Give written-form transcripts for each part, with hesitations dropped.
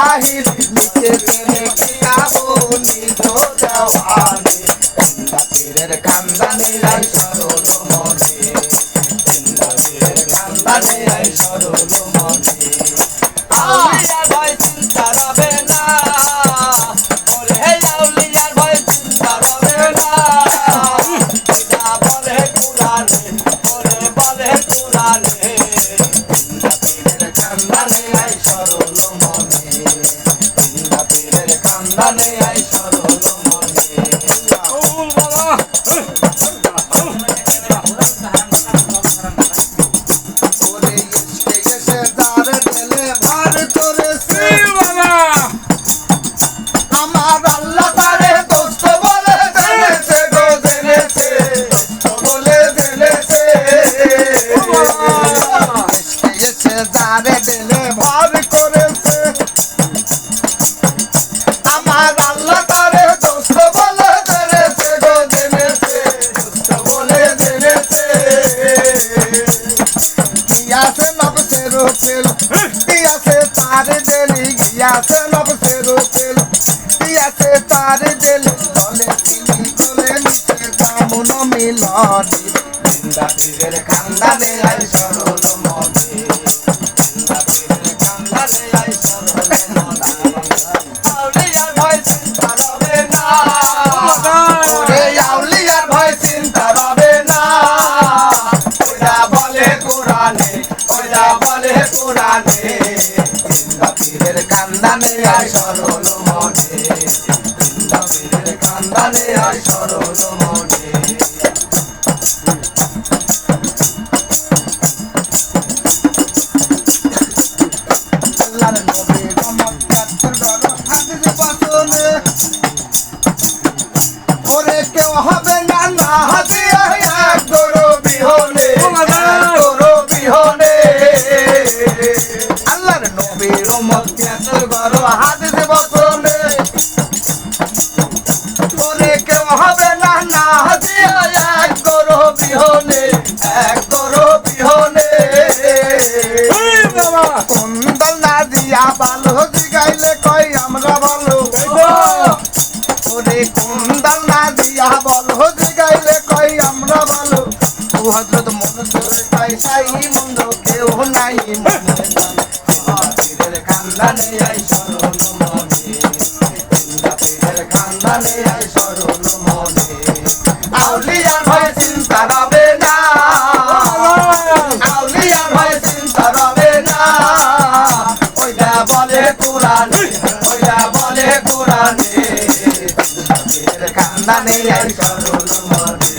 কাহিনী লিখেছে কিতাবনি জোজাওয়ানি জিন্দা পীরের খানদানি আই সরল মনে জিন্দা পীরের খানদানি আই সরল মনে আউলিয়ার ভয় চিন্তা রবে না ওরে আউলিয়ার ভয় চিন্তা রবে না এটা বলে কুরআনে ওরে বলে কুরআনে জিন্দা পীরের খানদানি আই সরল মনে জিন্দা পীরের খানদানি আই সরল মনে ওরে ইশকে এসে দার দিলে ভার করেছে আমার আল্লাহ তারে দোস্ত বলে জেনেছে গো জেনেছে দোস্ত বলে জেনেছে ইশকে এসে দার দিলে ভার করেছে আমার আল্লাহ তারে দোস্ত বলে জেনেছে গো জেনেছে দোস্ত বলে জেনেছে গিয়াছে নবসের ফেল গিয়াছে তার দেলি গিয়াছে নবসের ফেল গিয়াছে তার দেলি চলে তিনি চলে নিচে দামুন মিলনি জিন্দা পীরের খানদানে আই সরল মনে জিন্দা পীরের খানদানে আই সরল মনে আউলিয়ার ভয় চিন্তা রবে না ওরে আউলিয়ার ভয় চিন্তা রবে না ওইটা বলে কোরআনে ওইটা বলে কোরআনে জিন্দা পীরের খানদানে আই সরল মনে জিন্দা পীরের খানদানে আই সরল মনে আল্লাহর নবী রহমত কাতর গর হাদিস পাসনে ওরে কেউ হবে না না হাদিয়া এক গরো বিহনে গরো বিহনে আল্লাহর নবী রহমত কাতর গর হাদিস পাসনে ওরে কেউ হবে না না হাদিয়া এক গরো বিহনে এক গরো বিহনে কুন্দল না দিয়া ভালো জিগাইলে কই আমরা ভালো ওরে কুন্দল না দিয়া ভালো জিগাইলে কই আমরা ভালো ও হযরত মনসুর পয়সাই মন্দ কেউ নাই মনে জিন্দা পীরের খানদানে আই সরল মনে জিন্দা পীরের খানদানে আই সরল মনে আউলিয়ার ভয় চিন্তা রবে না আউলিয়ার ভয় চিন্তা রবে না ওইটা বলে কোরআনে ওইটা বলে কোরআনে জিন্দা পীরের খানদানে আই সরল মনে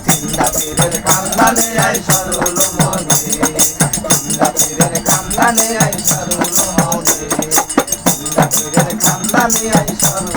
জিন্দা পীরের খানদানে আই সরল মনে জিন্দা পীরের খানদানে আই সরল মনে জিন্দা পীরের খানদানে আই সরল